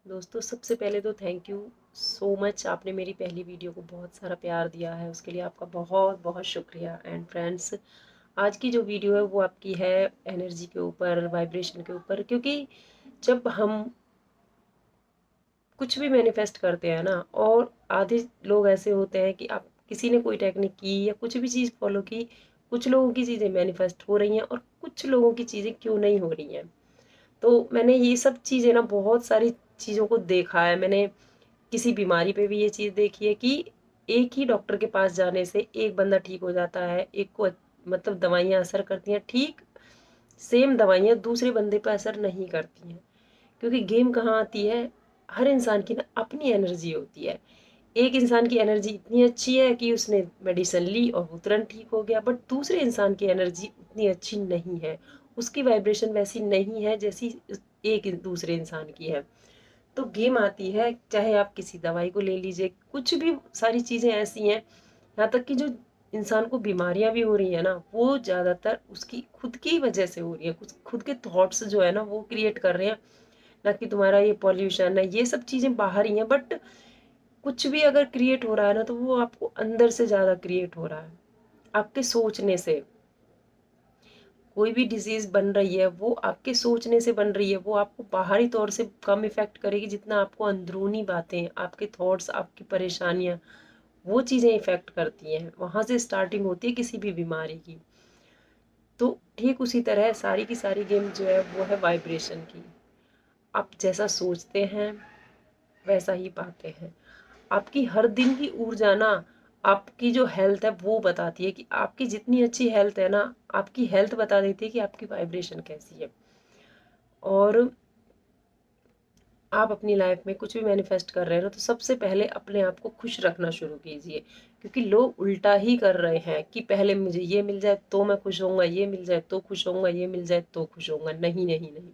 दोस्तों सबसे पहले तो थैंक यू सो मच। आपने मेरी पहली वीडियो को बहुत सारा प्यार दिया है, उसके लिए आपका बहुत बहुत शुक्रिया। एंड फ्रेंड्स, आज की जो वीडियो है वो आपकी है एनर्जी के ऊपर, वाइब्रेशन के ऊपर। क्योंकि जब हम कुछ भी मैनिफेस्ट करते हैं ना, और आधे लोग ऐसे होते हैं कि आप किसी ने कोई टेक्निक की या कुछ भी चीज़ फॉलो की, कुछ लोगों की चीज़ें मैनिफेस्ट हो रही हैं और कुछ लोगों की चीज़ें क्यों नहीं हो रही हैं। तो मैंने ये सब चीज़ें ना, बहुत सारी चीज़ों को देखा है मैंने। किसी बीमारी पे भी ये चीज़ देखी है कि एक ही डॉक्टर के पास जाने से एक बंदा ठीक हो जाता है, एक को मतलब दवाइयाँ असर करती हैं, ठीक सेम दवाइयाँ दूसरे बंदे पे असर नहीं करती हैं। क्योंकि गेम कहाँ आती है, हर इंसान की ना अपनी एनर्जी होती है। एक इंसान की एनर्जी इतनी अच्छी है कि उसने मेडिसिन ली और वो तुरंत ठीक हो गया, बट दूसरे इंसान की एनर्जी उतनी अच्छी नहीं है, उसकी वाइब्रेशन वैसी नहीं है जैसी एक दूसरे इंसान की है। तो गेम आती है, चाहे आप किसी दवाई को ले लीजिए, कुछ भी सारी चीज़ें ऐसी हैं, यहाँ तक कि जो इंसान को बीमारियां भी हो रही है ना, वो ज़्यादातर उसकी खुद की वजह से हो रही है। कुछ खुद के थॉट्स जो है ना वो क्रिएट कर रहे हैं, ना कि तुम्हारा ये पॉल्यूशन है, ये सब चीज़ें बाहर ही हैं। बट कुछ भी अगर क्रिएट हो रहा है ना, तो वो आपको अंदर से ज़्यादा क्रिएट हो रहा है, आपके सोचने से। कोई भी डिजीज बन रही है वो आपके सोचने से बन रही है। वो आपको बाहरी तौर से कम इफेक्ट करेगी जितना आपको अंदरूनी बातें, आपके थॉट्स, आपकी परेशानियां, वो चीज़ें इफेक्ट करती हैं। वहां से स्टार्टिंग होती है किसी भी बीमारी की। तो ठीक उसी तरह सारी की सारी गेम जो है वो है वाइब्रेशन की। आप जैसा सोचते हैं वैसा ही पाते हैं। आपकी हर दिन की ऊर्जा ना, आपकी जो हेल्थ है वो बताती है कि आपकी जितनी अच्छी हेल्थ है ना, आपकी हेल्थ बता देती है कि आपकी वाइब्रेशन कैसी है। और आप अपनी लाइफ में कुछ भी मैनिफेस्ट कर रहे हैं ना, तो सबसे पहले अपने आप को खुश रखना शुरू कीजिए। क्योंकि लोग उल्टा ही कर रहे हैं कि पहले मुझे ये मिल जाए तो मैं खुश होऊंगा, ये मिल जाए तो खुश होऊंगा, ये मिल जाए तो खुश होऊंगा। नहीं नहीं नहीं,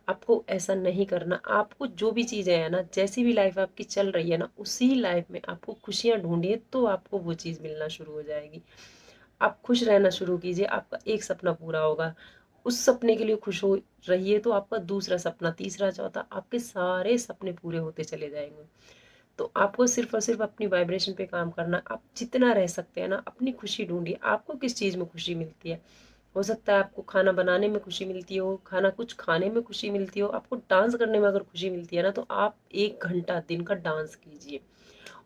आपको ऐसा नहीं करना। आपको जो भी चीज़ें हैं ना, जैसी भी लाइफ आपकी चल रही है ना, उसी लाइफ में आपको खुशियाँ ढूंढिए तो आपको वो चीज़ मिलना शुरू हो जाएगी। आप खुश रहना शुरू कीजिए, आपका एक सपना पूरा होगा। उस सपने के लिए खुश हो रहिए तो आपका दूसरा सपना, तीसरा, चौथा, आपके सारे सपने पूरे होते चले जाएंगे। तो आपको सिर्फ और सिर्फ अपनी वाइब्रेशन पे काम करना। आप जितना रह सकते हैं ना, अपनी खुशी ढूंढिए। आपको किस चीज़ में खुशी मिलती है? हो सकता है आपको खाना बनाने में खुशी मिलती हो, खाना कुछ खाने में खुशी मिलती हो, आपको डांस करने में अगर खुशी मिलती है ना, तो आप 1 घंटा दिन का डांस कीजिए।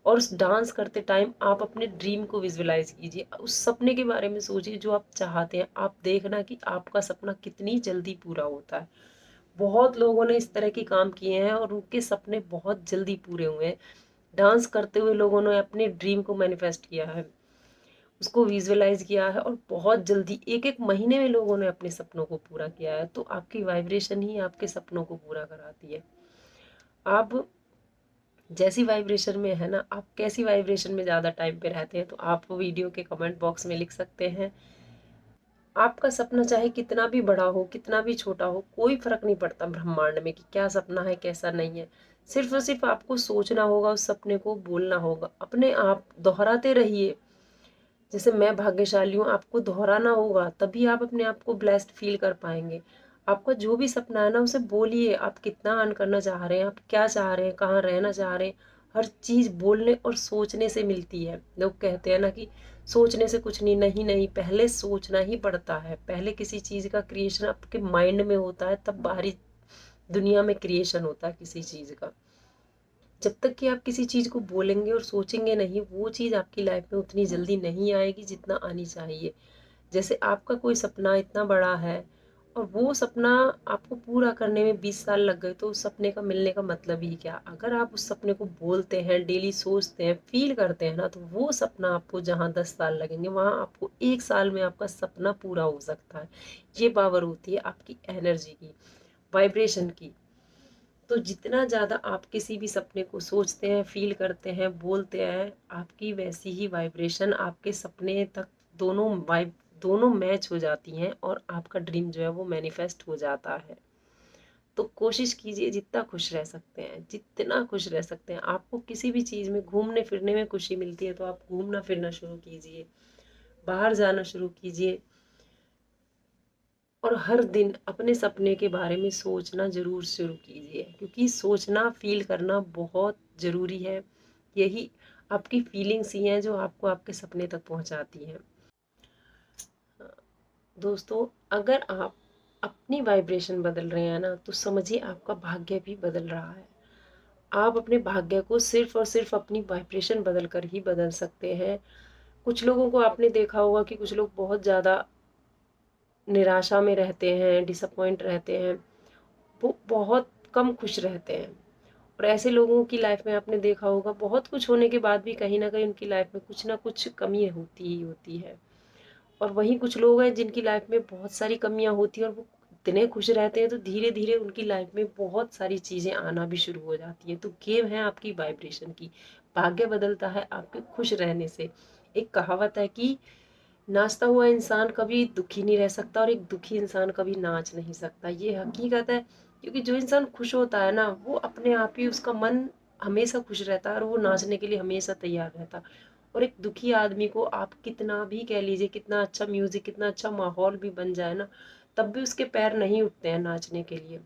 और उस डांस करते टाइम आप अपने ड्रीम को विजुअलाइज कीजिए, उस सपने के बारे में सोचिए जो आप चाहते हैं। आप देखना कि आपका सपना कितनी जल्दी पूरा होता है। बहुत लोगों ने इस तरह के काम किए हैं और उनके सपने बहुत जल्दी पूरे हुए हैं। डांस करते हुए लोगों ने अपने ड्रीम को मैनिफेस्ट किया है, उसको विजुअलाइज किया है, और बहुत जल्दी 1-1 महीने में लोगों ने अपने सपनों को पूरा किया है। तो आपकी वाइब्रेशन ही आपके सपनों को पूरा कराती है। आप जैसी वाइब्रेशन में है ना, आप कैसी वाइब्रेशन में ज़्यादा टाइम पे रहते हैं, तो आप वो वीडियो के कमेंट बॉक्स में लिख सकते हैं। आपका सपना चाहे कितना भी बड़ा हो, कितना भी छोटा हो, कोई फर्क नहीं पड़ता ब्रह्मांड में कि क्या सपना है कैसा नहीं है। सिर्फ और सिर्फ आपको सोचना होगा, उस सपने को बोलना होगा, अपने आप दोहराते रहिए। जैसे मैं भाग्यशाली हूँ, आपको दोहराना होगा, तभी आप अपने आप को ब्लेस्ड फील कर पाएंगे। आपका जो भी सपना है ना, उसे बोलिए। आप कितना अर्न करना चाह रहे हैं, आप क्या चाह रहे हैं, कहाँ रहना चाह रहे हैं, हर चीज बोलने और सोचने से मिलती है। लोग कहते हैं ना कि सोचने से कुछ नहीं, नहीं नहीं, पहले सोचना ही पड़ता है। पहले किसी चीज का क्रिएशन आपके माइंड में होता है, तब बाहरी दुनिया में क्रिएशन होता है किसी चीज का। जब तक कि आप किसी चीज़ को बोलेंगे और सोचेंगे नहीं, वो चीज़ आपकी लाइफ में उतनी जल्दी नहीं आएगी जितना आनी चाहिए। जैसे आपका कोई सपना इतना बड़ा है और वो सपना आपको पूरा करने में 20 साल लग गए, तो उस सपने का मिलने का मतलब ही क्या? अगर आप उस सपने को बोलते हैं, डेली सोचते हैं, फील करते हैं ना, तो वो सपना आपको जहाँ 10 साल लगेंगे, वहाँ आपको 1 साल में आपका सपना पूरा हो सकता है। ये पावर होती है आपकी एनर्जी की, वाइब्रेशन की। तो जितना ज़्यादा आप किसी भी सपने को सोचते हैं, फील करते हैं, बोलते हैं, आपकी वैसी ही वाइब्रेशन आपके सपने तक, दोनों मैच हो जाती हैं और आपका ड्रीम जो है वो मैनिफेस्ट हो जाता है। तो कोशिश कीजिए जितना खुश रह सकते हैं, जितना खुश रह सकते हैं। आपको किसी भी चीज़ में, घूमने फिरने में खुशी मिलती है तो आप घूमना फिरना शुरू कीजिए, बाहर जाना शुरू कीजिए। और हर दिन अपने सपने के बारे में सोचना ज़रूर शुरू कीजिए, क्योंकि सोचना, फ़ील करना बहुत ज़रूरी है। यही आपकी फीलिंग्स ही हैं जो आपको आपके सपने तक पहुँचाती हैं। दोस्तों, अगर आप अपनी वाइब्रेशन बदल रहे हैं ना, तो समझिए आपका भाग्य भी बदल रहा है। आप अपने भाग्य को सिर्फ़ और सिर्फ़ अपनी वाइब्रेशन बदल कर ही बदल सकते हैं। कुछ लोगों को आपने देखा होगा कि कुछ लोग बहुत ज़्यादा निराशा में रहते हैं, डिसअपॉइंट रहते हैं, वो बहुत कम खुश रहते हैं। और ऐसे लोगों की लाइफ में आपने देखा होगा, बहुत कुछ होने के बाद भी कहीं न कहीं उनकी लाइफ में कुछ ना कुछ कमी होती ही होती है। और वहीं कुछ लोग हैं जिनकी लाइफ में बहुत सारी कमियाँ होती हैं और वो इतने खुश रहते हैं, तो धीरे-धीरे उनकी लाइफ में बहुत सारी चीज़ें आना भी शुरू हो जाती हैं। तो गेम है आपकी वाइब्रेशन की। भाग्य बदलता है आपके खुश रहने से। एक कहावत है कि नाचता हुआ इंसान कभी दुखी नहीं रह सकता और एक दुखी इंसान कभी नाच नहीं सकता। ये हकीकत है, क्योंकि जो इंसान खुश होता है ना, वो अपने आप ही उसका मन हमेशा खुश रहता है और वो नाचने के लिए हमेशा तैयार रहता है। और एक दुखी आदमी को आप कितना भी कह लीजिए, कितना अच्छा म्यूजिक, कितना अच्छा माहौल भी बन जाए ना, तब भी उसके पैर नहीं उठते हैं नाचने के लिए।